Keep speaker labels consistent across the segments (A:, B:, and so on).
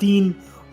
A: 3,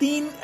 A: 3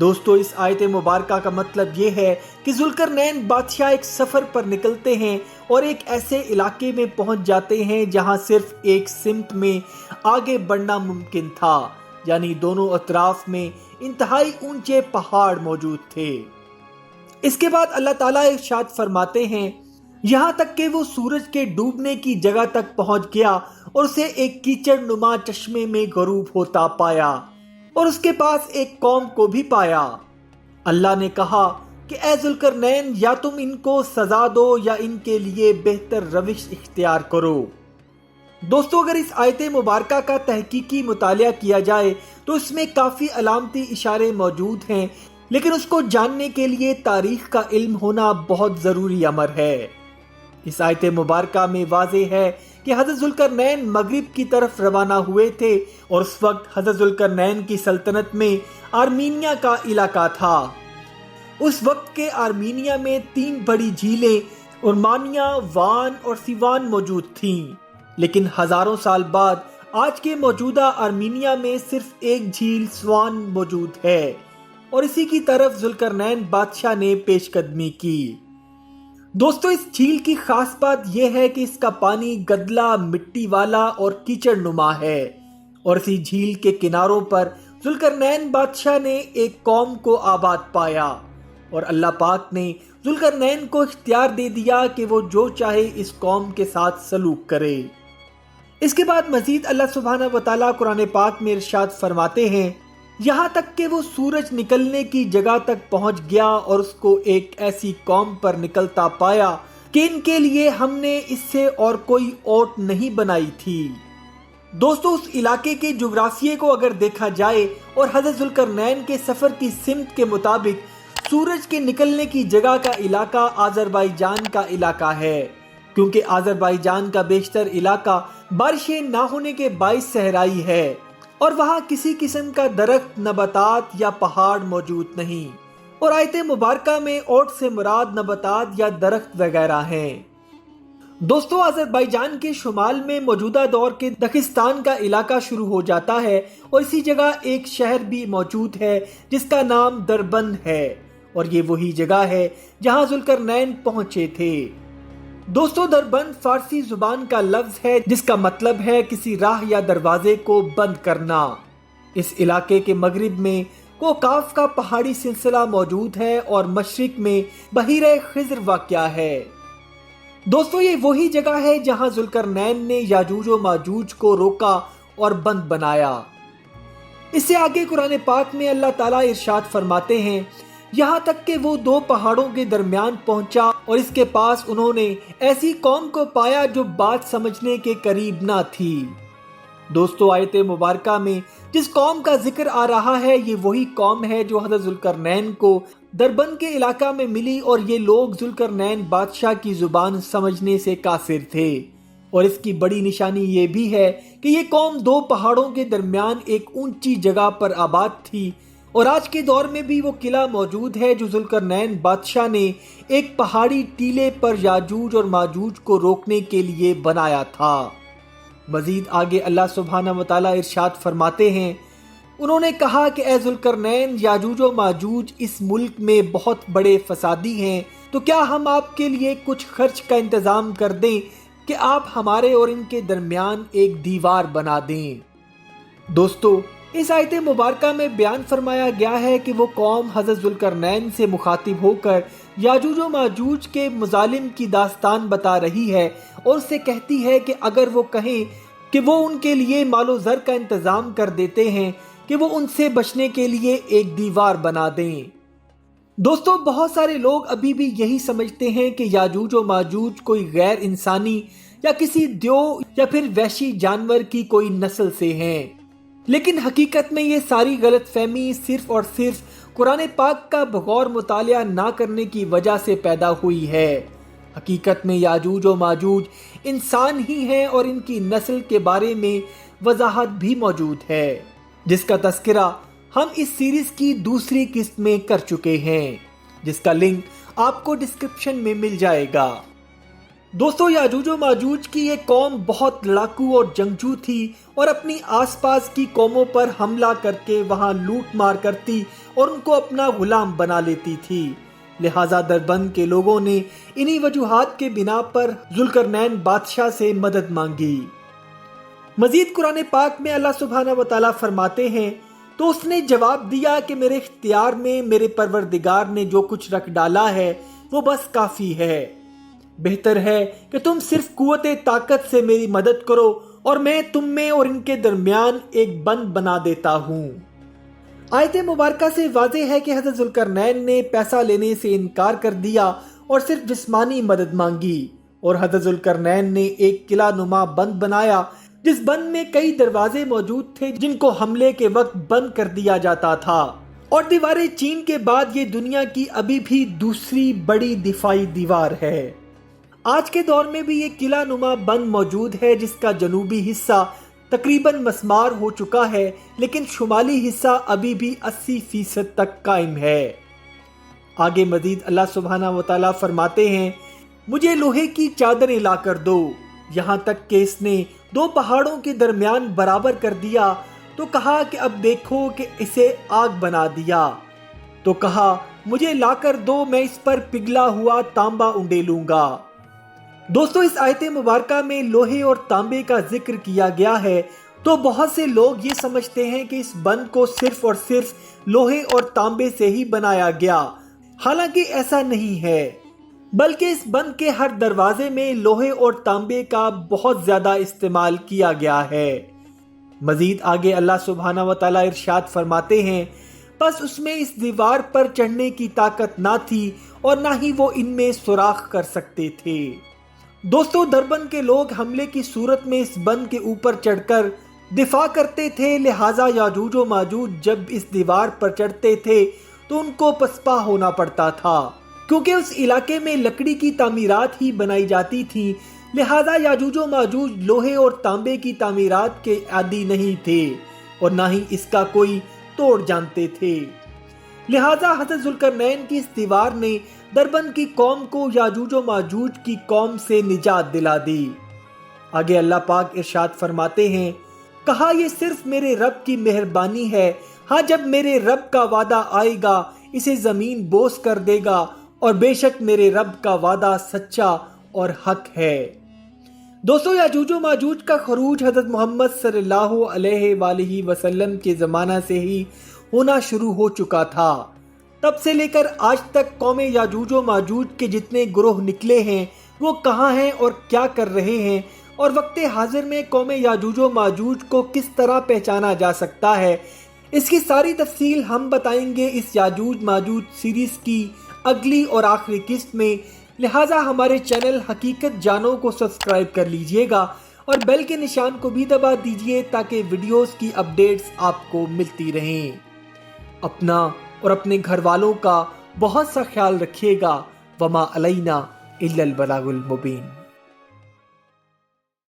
A: دوستو اس آیت مبارکہ کا مطلب یہ ہے کہ ذوالقرنین بادشاہ ایک سفر پر نکلتے ہیں اور ایک ایسے علاقے میں پہنچ جاتے ہیں جہاں صرف ایک سمت میں آگے بڑھنا ممکن تھا، یعنی دونوں اطراف میں انتہائی اونچے پہاڑ موجود تھے۔ اس کے بعد اللہ تعالیٰ ارشاد فرماتے ہیں، یہاں تک کہ وہ سورج کے ڈوبنے کی جگہ تک پہنچ گیا اور اسے ایک کیچڑ نما چشمے میں غروب ہوتا پایا اور اس کے پاس ایک قوم کو بھی پایا۔ اللہ نے کہا کہ اے ذوالقرنین، یا تم ان کو سزا دو یا ان کے لیے بہتر روش اختیار کرو۔ دوستو اگر اس آیت مبارکہ کا تحقیقی مطالعہ کیا جائے تو اس میں کافی علامتی اشارے موجود ہیں، لیکن اس کو جاننے کے لیے تاریخ کا علم ہونا بہت ضروری امر ہے۔ اس آیت مبارکہ میں واضح ہے کہ حضرت ذوالقرنین مغرب کی طرف روانہ ہوئے تھے اور اس وقت حضرت ذوالقرنین کی سلطنت میں آرمینیا کا علاقہ تھا۔ اس وقت کے آرمینیا میں 3 بڑی جھیلیں ارمانیہ، وان اور سیوان موجود تھیں، لیکن ہزاروں سال بعد آج کے موجودہ آرمینیا میں صرف ایک جھیل سوان موجود ہے اور اسی کی طرف ذوالقرنین بادشاہ نے پیش قدمی کی۔ دوستو اس جھیل کی خاص بات یہ ہے کہ اس کا پانی گدلا، مٹی والا اور کیچڑ نما ہے، اور اسی جھیل کے کناروں پر ذوالقرنین بادشاہ نے ایک قوم کو آباد پایا اور اللہ پاک نے ذوالقرنین کو اختیار دے دیا کہ وہ جو چاہے اس قوم کے ساتھ سلوک کرے۔ اس کے بعد مزید اللہ سبحانہ و تعالیٰ قرآن پاک میں ارشاد فرماتے ہیں، یہاں تک کہ وہ سورج نکلنے کی جگہ تک پہنچ گیا اور اس کو ایک ایسی قوم پر نکلتا پایا کہ ان کے لیے ہم نے اس سے اور کوئی اوٹ نہیں بنائی تھی۔ دوستو اس علاقے کے جغرافیے کو اگر دیکھا جائے اور حضرت ذوالقرنین کے سفر کی سمت کے مطابق سورج کے نکلنے کی جگہ کا علاقہ آذربائیجان کا علاقہ ہے، کیونکہ آذربائیجان کا بیشتر علاقہ بارشیں نہ ہونے کے باعث صحرائی ہے اور وہاں کسی قسم کا درخت، نباتات یا پہاڑ موجود نہیں، اور آیت مبارکہ میں اوٹ سے مراد نباتات یا درخت وغیرہ ہیں۔ دوستو آذربائیجان کے شمال میں موجودہ دور کے داغستان کا علاقہ شروع ہو جاتا ہے اور اسی جگہ ایک شہر بھی موجود ہے جس کا نام دربند ہے، اور یہ وہی جگہ ہے جہاں ذوالقرنین پہنچے تھے۔ دوستو دربند فارسی زبان کا لفظ ہے جس کا مطلب ہے کسی راہ یا دروازے کو بند کرنا۔ اس علاقے کے مغرب میں کوکاف کا پہاڑی سلسلہ موجود ہے اور مشرق میں بحیرہ خضر واقع ہے۔ دوستو یہ وہی جگہ ہے جہاں ذوالقرنین نے یاجوج و ماجوج کو روکا اور بند بنایا۔ اس سے آگے قرآن پاک میں اللہ تعالیٰ ارشاد فرماتے ہیں، یہاں تک کہ وہ 2 پہاڑوں کے درمیان پہنچا اور اس کے پاس انہوں نے ایسی قوم کو پایا جو بات سمجھنے کے قریب نہ تھی۔ دوستو آیت مبارکہ میں جس قوم کا ذکر آ رہا ہے یہ وہی قوم ہے جو حضرت ذوالقرنین کو دربند کے علاقہ میں ملی، اور یہ لوگ ذوالقرنین بادشاہ کی زبان سمجھنے سے قاصر تھے، اور اس کی بڑی نشانی یہ بھی ہے کہ یہ قوم 2 پہاڑوں کے درمیان ایک اونچی جگہ پر آباد تھی، اور آج کے دور میں بھی وہ قلعہ موجود ہے جو ذوالقرنین بادشاہ نے ایک پہاڑی ٹیلے پر یاجوج اور ماجوج کو روکنے کے لیے بنایا تھا۔ مزید آگے اللہ سبحانہ و تعالیٰ ارشاد فرماتے ہیں، انہوں نے کہا کہ اے ذوالقرنین، یاجوج و ماجوج اس ملک میں بہت بڑے فسادی ہیں، تو کیا ہم آپ کے لیے کچھ خرچ کا انتظام کر دیں کہ آپ ہمارے اور ان کے درمیان ایک دیوار بنا دیں۔ دوستو اس آیت مبارکہ میں بیان فرمایا گیا ہے کہ وہ قوم حضرت ذوالقرنین سے مخاطب ہو کر یاجوج و ماجوج کے مظالم کی داستان بتا رہی ہے اور اسے کہتی ہے کہ اگر وہ کہیں کہ وہ ان کے لیے مال و زر کا انتظام کر دیتے ہیں کہ وہ ان سے بچنے کے لیے ایک دیوار بنا دیں۔ دوستو بہت سارے لوگ ابھی بھی یہی سمجھتے ہیں کہ یاجوج و ماجوج کوئی غیر انسانی یا کسی دیو یا پھر وحشی جانور کی کوئی نسل سے ہیں، لیکن حقیقت میں یہ ساری غلط فہمی صرف اور صرف قرآن پاک کا بغور مطالعہ نہ کرنے کی وجہ سے پیدا ہوئی ہے۔ حقیقت میں یاجوج و ماجوج انسان ہی ہیں اور ان کی نسل کے بارے میں وضاحت بھی موجود ہے، جس کا تذکرہ ہم اس سیریز کی دوسری قسط میں کر چکے ہیں، جس کا لنک آپ کو ڈسکرپشن میں مل جائے گا۔ دوستو یاجوج و ماجوج کی یہ قوم بہت لڑاکو اور جنگجو تھی اور اپنی آس پاس کی قوموں پر حملہ کر کے وہاں لوٹ مار کرتی اور ان کو اپنا غلام بنا لیتی تھی۔ لہٰذا دربند کے لوگوں نے انہی وجوہات کے بنا پر ذوالقرنین بادشاہ سے مدد مانگی۔ مزید قرآن پاک میں اللہ سبحانہ و تعالیٰ فرماتے ہیں، تو اس نے جواب دیا کہ میرے اختیار میں میرے پروردگار نے جو کچھ رکھ ڈالا ہے وہ بس کافی ہے۔ بہتر ہے کہ تم صرف قوت طاقت سے میری مدد کرو اور میں تم میں اور ان کے درمیان ایک بند بنا دیتا ہوں۔ آیت مبارکہ سے واضح ہے کہ حضرت ذوالقرنین نے پیسہ لینے سے انکار کر دیا اور صرف جسمانی مدد مانگی، اور حضرت ذوالقرنین نے ایک قلعہ نما بند بنایا جس بند میں کئی دروازے موجود تھے جن کو حملے کے وقت بند کر دیا جاتا تھا، اور دیوار چین کے بعد یہ دنیا کی ابھی بھی دوسری بڑی دفاعی دیوار ہے۔ آج کے دور میں بھی یہ قلعہ نما بند موجود ہے جس کا جنوبی حصہ تقریباً مسمار ہو چکا ہے، لیکن شمالی حصہ ابھی بھی 80% تک قائم ہے۔ آگے مزید اللہ سبحانہ و تعالیٰ فرماتے ہیں، مجھے لوہے کی چادریں لا کر دو، یہاں تک کہ اس نے دو پہاڑوں کے درمیان برابر کر دیا، تو کہا کہ اب دیکھو کہ اسے آگ بنا دیا، تو کہا مجھے لا کر دو، میں اس پر پگھلا ہوا تانبا انڈیلوں گا۔ دوستو اس آیت مبارکہ میں لوہے اور تانبے کا ذکر کیا گیا ہے، تو بہت سے لوگ یہ سمجھتے ہیں کہ اس بند کو صرف اور صرف لوہے اور تانبے سے ہی بنایا گیا، حالانکہ ایسا نہیں ہے، بلکہ اس بند کے ہر دروازے میں لوہے اور تانبے کا بہت زیادہ استعمال کیا گیا ہے۔ مزید آگے اللہ سبحانہ و تعالیٰ ارشاد فرماتے ہیں، پس اس میں اس دیوار پر چڑھنے کی طاقت نہ تھی اور نہ ہی وہ ان میں سوراخ کر سکتے تھے۔ دوستو دربند کے لوگ حملے کی صورت میں اس بند کے اوپر چڑھ کر دفاع کرتے تھے، لہٰذا یاجوج و ماجوج جب اس دیوار پر چڑھتے تھے تو ان کو پسپا ہونا پڑتا تھا، کیونکہ اس علاقے میں لکڑی کی تعمیرات ہی بنائی جاتی تھی، لہٰذا یاجوج و ماجوج لوہے اور تانبے کی تعمیرات کے عادی نہیں تھے اور نہ ہی اس کا کوئی توڑ جانتے تھے۔ لہٰذا حضرت ذوالقرنین کی اس دیوار نے دربند کی قوم کو یاجوج و ماجوج کی قوم سے نجات دلا دی۔ آگے اللہ پاک ارشاد فرماتے ہیں، کہا یہ صرف میرے رب کی مہربانی ہے، ہاں جب میرے رب کا وعدہ آئے گا اسے زمین بوس کر دے گا، اور بے شک میرے رب کا وعدہ سچا اور حق ہے۔ دوستو یاجوج و ماجوج کا خروج حضرت محمد صلی اللہ علیہ وآلہ وسلم کے زمانہ سے ہی ہونا شروع ہو چکا تھا۔ تب سے لے کر آج تک قوم یاجوج و ماجوج کے جتنے گروہ نکلے ہیں وہ کہاں ہیں اور کیا کر رہے ہیں، اور وقت حاضر میں قوم یاجوج و ماجوج کو کس طرح پہچانا جا سکتا ہے، اس کی ساری تفصیل ہم بتائیں گے اس یاجوج ماجوج سیریز کی اگلی اور آخری قسط میں، لہٰذا ہمارے چینل حقیقت جانو کو سبسکرائب کر لیجئے گا اور بیل کے نشان کو بھی دبا دیجئے تاکہ ویڈیوز کی اپڈیٹس آپ کو ملتی رہیں۔ اپنا اور اپنے گھر والوں کا بہت سا خیال رکھیے گا۔ وما علینا الا البلاغ المبین۔